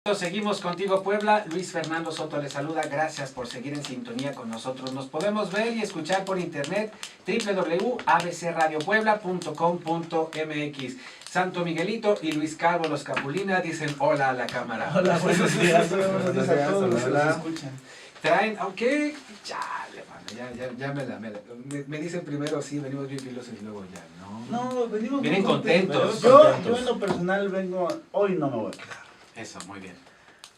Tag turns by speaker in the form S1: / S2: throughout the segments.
S1: Seguimos contigo, Puebla. Luis Fernando Soto les saluda. Gracias por seguir en sintonía con nosotros. Nos podemos ver y escuchar por internet www.abcradiopuebla.com.mx. Santo Miguelito y Luis Calvo, los Capulina, dicen hola a la cámara.
S2: Hola, buenos días. Buenos días a todos los que nos escuchan.
S1: Traen, aunque, chale, mano, ya me dicen primero sí, venimos bien filosos y luego ya, ¿no?
S2: No, venimos
S1: vienen
S2: muy
S1: contentos.
S2: Yo en lo personal vengo, hoy no me voy a quejar.
S1: Eso, muy bien.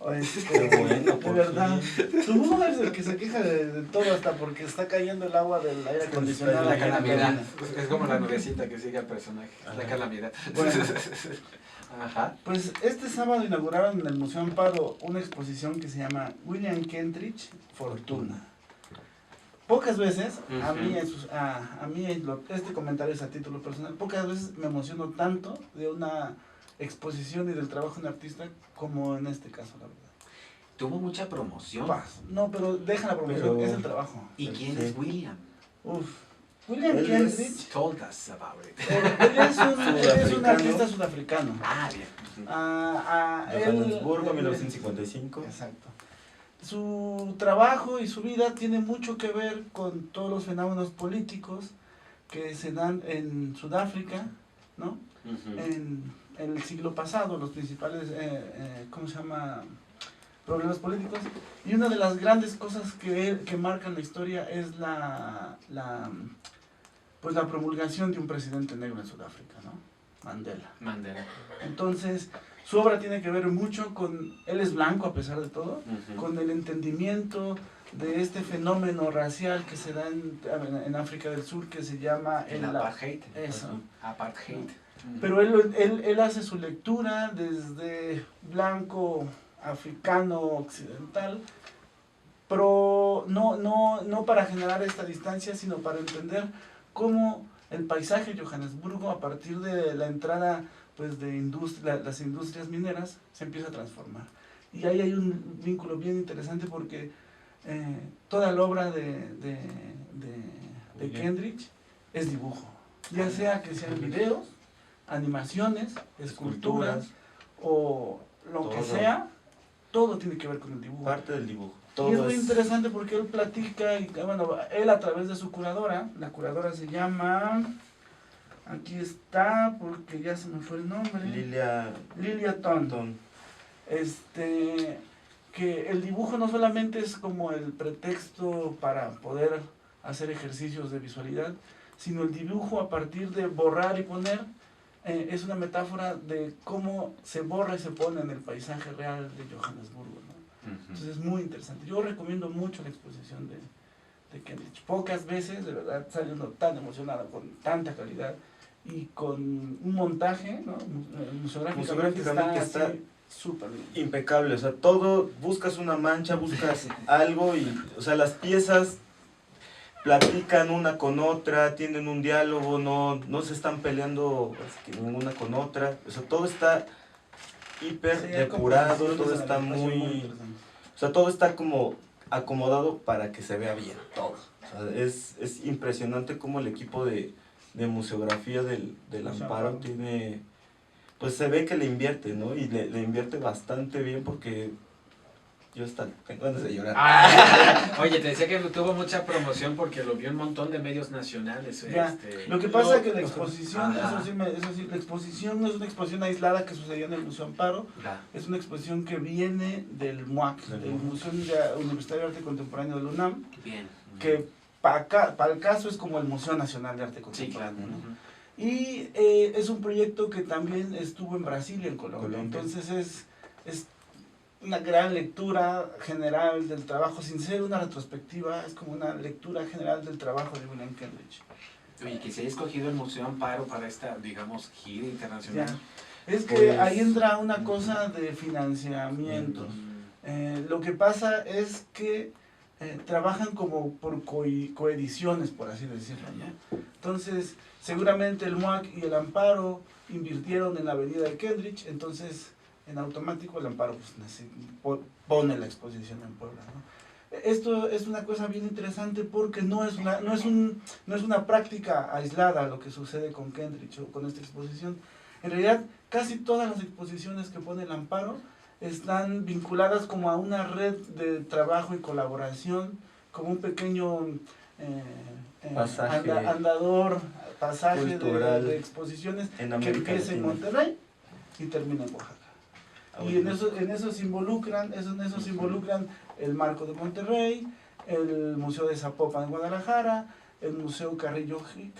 S2: Bueno,
S3: de
S2: verdad. Tu mujer es el que se queja de todo, hasta porque está cayendo el agua del aire acondicionado.
S1: La calamidad. Es como la nubecita que sigue al personaje. La calamidad.
S2: Bueno,
S1: ajá.
S2: pues este sábado inauguraron en el Museo Amparo una exposición que se llama William Kentridge Fortuna. Pocas veces, a mí este comentario es a título personal, pocas veces me emociono tanto de una exposición y del trabajo de un artista como en este caso, la verdad.
S1: Tuvo mucha promoción.
S2: No, pero deja la promoción, es el trabajo.
S1: ¿Y quién es William?
S2: William Kentridge
S1: Told us about it.
S2: Él es un artista sudafricano.
S1: Ah, bien.
S3: Johannesburgo, 1955.
S2: Exacto. Su trabajo y su vida tiene mucho que ver con todos los fenómenos políticos que se dan en Sudáfrica, ¿no? En el siglo pasado, los principales, problemas políticos. Y una de las grandes cosas que marcan la historia es la promulgación de un presidente negro en Sudáfrica, ¿no? Mandela. Entonces, su obra tiene que ver mucho con, él es blanco a pesar de todo, con el entendimiento de este fenómeno racial que se da en África del Sur, que se llama
S1: el apartheid.
S2: Eso.
S1: Apartheid.
S2: Pero él hace su lectura desde blanco, africano, occidental, pero no para generar esta distancia, sino para entender cómo el paisaje de Johannesburgo, a partir de la entrada pues, de las industrias mineras, se empieza a transformar. Y ahí hay un vínculo bien interesante porque toda la obra de Kentridge es dibujo, ya sea que sean videos, animaciones, esculturas o lo que sea, todo tiene que ver con el dibujo.
S3: Parte del dibujo.
S2: Y es muy interesante porque él platica, él a través de su curadora, la curadora se llama, aquí está, porque ya se me fue el nombre. Lilia Thornton. Que el dibujo no solamente es como el pretexto para poder hacer ejercicios de visualidad, sino el dibujo a partir de borrar y poner, es una metáfora de cómo se borra y se pone en el paisaje real de Johannesburgo, ¿no? Entonces es muy interesante. Yo recomiendo mucho la exposición de Kentridge. Pocas veces, de verdad, sale uno tan emocionado, con tanta calidad y con un montaje, ¿no? Museográficamente está súper bien.
S3: Impecable, o sea, todo, buscas una mancha, buscas algo y, o sea, las piezas platican una con otra, tienen un diálogo, no se están peleando ninguna con otra, o sea, todo está hiper depurado, todo está muy, o sea, todo está como acomodado para que se vea bien, todo. O sea, es impresionante cómo el equipo de museografía del Amparo tiene, pues se ve que le invierte, ¿no? Y le invierte bastante bien porque yo tengo ganas de llorar.
S1: Oye, te decía que tuvo mucha promoción porque lo vio un montón de medios nacionales.
S2: Lo que pasa es que la exposición, eso sí, la exposición no es una exposición aislada que sucedió en el Museo Amparo, es una exposición que viene del MUAC, del Museo Universitario de Arte Contemporáneo de la UNAM, que para el caso es como el Museo Nacional de Arte Contemporáneo. Sí, claro. Y es un proyecto que también estuvo en Brasil y en Colombia. Entonces es una gran lectura general del trabajo, sin ser una retrospectiva, es como una lectura general del trabajo de William Kentridge.
S1: Y que se haya escogido el Museo Amparo para esta, digamos, gira internacional.
S2: Es que ahí entra una cosa de financiamientos. Lo que pasa es que trabajan como por coediciones, por así decirlo, ¿no? Entonces, seguramente el MUAC y el Amparo invirtieron en la avenida de Kentridge, entonces en automático el Amparo pues, pone la exposición en Puebla, ¿no? Esto es una cosa bien interesante porque no es una práctica aislada lo que sucede con Kentridge o con esta exposición. En realidad, casi todas las exposiciones que pone el Amparo están vinculadas como a una red de trabajo y colaboración, como un pequeño pasaje de exposiciones que empieza en Monterrey y termina en Oaxaca. Y en eso se involucran, el Marco de Monterrey, el Museo de Zapopan en Guadalajara, el Museo Carrillo Gil,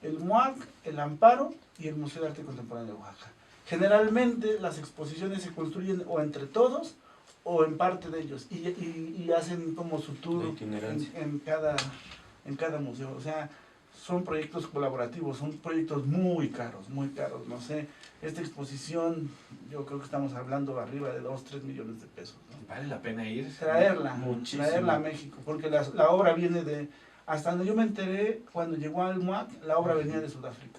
S2: el MUAC, el Amparo y el Museo de Arte Contemporáneo de Oaxaca. Generalmente las exposiciones se construyen o entre todos o en parte de ellos y hacen como su tour en cada museo. O sea, son proyectos colaborativos, son proyectos muy caros, no sé. Esta exposición, yo creo que estamos hablando arriba de 2-3 millones de pesos, ¿no?
S1: Vale la pena ir.
S2: Traerla a México, porque la obra viene de, hasta donde yo me enteré, cuando llegó al MUAC, la obra venía de Sudáfrica.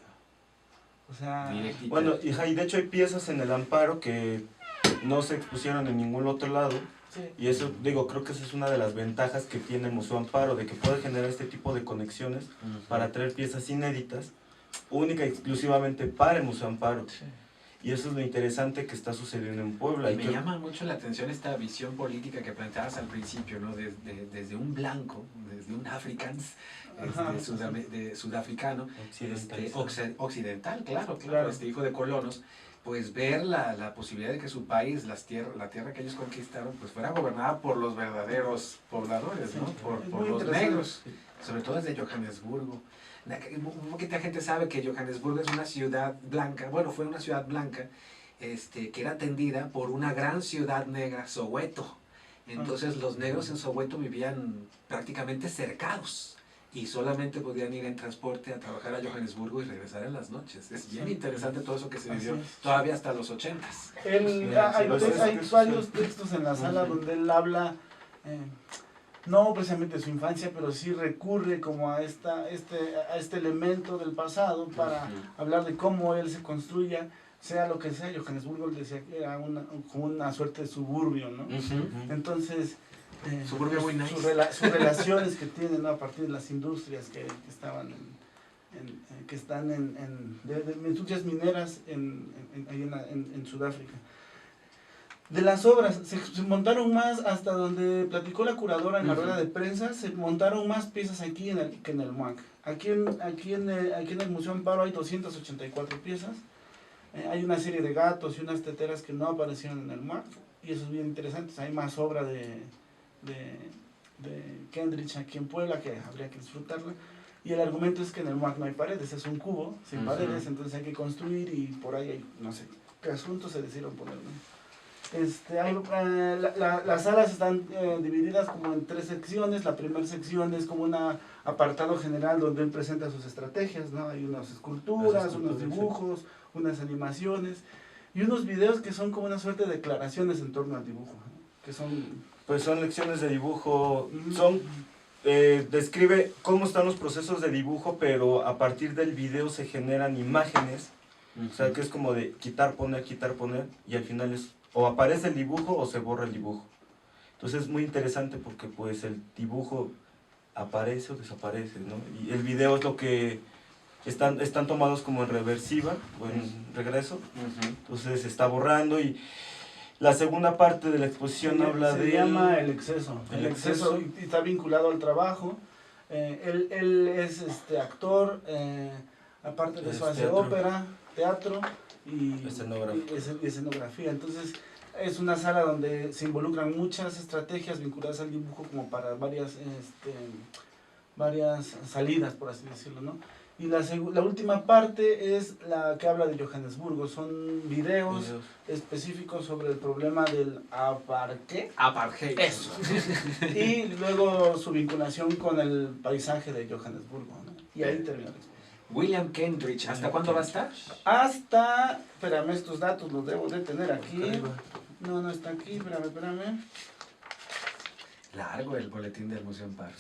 S2: O sea,
S3: bueno, y de hecho hay piezas en el Amparo que no se expusieron en ningún otro lado.
S2: Sí.
S3: Y eso, creo que esa es una de las ventajas que tiene el Museo Amparo, de que puede generar este tipo de conexiones para traer piezas inéditas, única y exclusivamente para el Museo Amparo.
S2: Sí.
S3: Y eso es lo interesante que está sucediendo en Puebla.
S1: Y me llama mucho la atención esta visión política que planteabas al principio, ¿no? Desde un blanco, desde un africans, sudafricano, occidental, claro, hijo de colonos, pues ver la posibilidad de que su país, la tierra que ellos conquistaron, pues fuera gobernada por los verdaderos pobladores, ¿no? Por los negros, sobre todo desde Johannesburgo. Poquita gente sabe que Johannesburgo es una ciudad blanca, bueno, fue una ciudad blanca, que era atendida por una gran ciudad negra, Soweto. Entonces los negros en Soweto vivían prácticamente cercados y solamente podían ir en transporte a trabajar a Johannesburgo y regresar en las noches. Es bien interesante todo eso que se vivió todavía hasta los 80s.
S2: Hay varios textos en la sala donde él habla, no precisamente de su infancia, pero sí recurre como a este elemento del pasado para hablar de cómo él se construye, sea lo que sea. Johannesburgo él decía que era como una suerte de suburbio, ¿no? Entonces,
S1: suburbio muy nice.
S2: Sus relaciones que tienen, ¿no? A partir de las industrias que están de industrias mineras en Sudáfrica. De las obras, se montaron más, hasta donde platicó la curadora en la rueda de prensa, se montaron más piezas aquí que en el MUAC. Aquí en el Museo Amparo hay 284 piezas. Hay una serie de gatos y unas teteras que no aparecieron en el MUAC, y eso es bien interesante. Hay más obra de Kendrich aquí en Puebla que habría que disfrutarla. Y el argumento es que en el MUAC no hay paredes, es un cubo sin paredes, entonces hay que construir, y por ahí hay, no sé qué asuntos se decidieron poner, ¿no? Las salas están divididas como en 3 secciones. La primera sección es como un apartado general donde él presenta sus estrategias, ¿no? Hay unas esculturas, unos dibujos, unas animaciones y unos videos que son como una suerte de declaraciones en torno al dibujo, ¿no? Que
S3: son lecciones de dibujo, describe cómo están los procesos de dibujo, pero a partir del video se generan imágenes, o sea que es como de quitar, poner, y al final es o aparece el dibujo o se borra el dibujo. Entonces es muy interesante porque pues el dibujo aparece o desaparece, ¿no? Y el video es lo que están tomados como en reversiva o en regreso. Entonces se está borrando, y la segunda parte de la exposición habla de...
S2: Se llama El Exceso. El exceso y está vinculado al trabajo. Él es actor, aparte de eso hace ópera, teatro y escenografía. Entonces es una sala donde se involucran muchas estrategias vinculadas al dibujo, como para varias salidas, por así decirlo, ¿no? Y la última parte es la que habla de Johannesburgo. Son videos específicos sobre el problema del apartheid. Eso. Y luego su vinculación con el paisaje de Johannesburgo, ¿no? Y ahí termina la exposición.
S1: William Kendrich, ¿hasta cuándo va a estar?
S2: Hasta, espérame, estos datos los debo de tener aquí. No está aquí, espérame.
S1: Largo el boletín del Museo Amparo.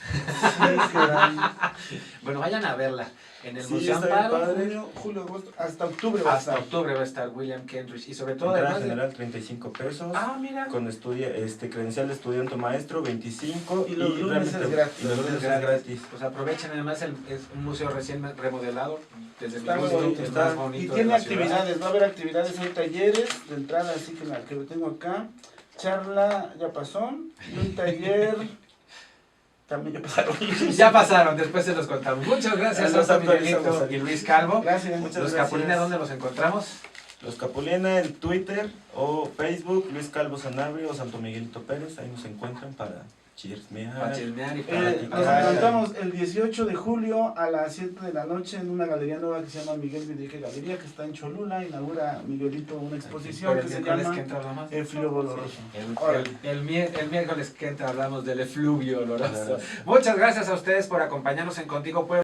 S2: Sí,
S1: bueno, vayan a verla. En el Museo Amparo,
S2: julio, agosto, hasta octubre
S1: va a estar William Kendrich. Y sobre todo,
S3: entrada general 35 pesos.
S1: Ah, mira.
S3: Con credencial de estudiante maestro 25.
S2: Y los lunes es gratis.
S3: Los lunes es gratis.
S1: Pues aprovechen, además es un museo recién remodelado. desde mi
S2: Está muy
S1: gusto,
S2: bonito,
S1: el
S2: está.
S1: más bonito
S2: Y
S1: de
S2: tiene
S1: la ciudad.
S2: actividades, va a haber actividades, hay talleres de entrada, así que lo tengo acá. Charla, ya pasó. Y un taller, también ya pasaron.
S1: Ya pasaron, después se los contamos. Muchas gracias,
S3: Los
S1: Santo
S3: actualizamos
S1: Miguelito
S3: aquí.
S1: y Luis Calvo.
S2: Gracias.
S3: Muchas
S1: Los
S3: gracias.
S1: Capulina, ¿dónde los encontramos?
S3: Los Capulina en Twitter o Facebook, Luis Calvo Sanabria o Santo Miguelito Pérez, ahí nos encuentran para chismear.
S1: Para chismear y para
S2: Nos
S1: platicar.
S2: encontramos el 18 de julio a las 7 de la noche en una galería nueva que se llama Miguel Vidrique Galería, que está en Cholula. Inaugura Miguelito una exposición
S1: Pero
S2: que
S1: el
S2: se
S1: miércoles
S2: llama
S1: que entra hablamos.
S2: El Frío Doloroso.
S1: El miércoles que entra hablamos del efluvio oloroso. Muchas gracias a ustedes por acompañarnos en Contigo Puebla.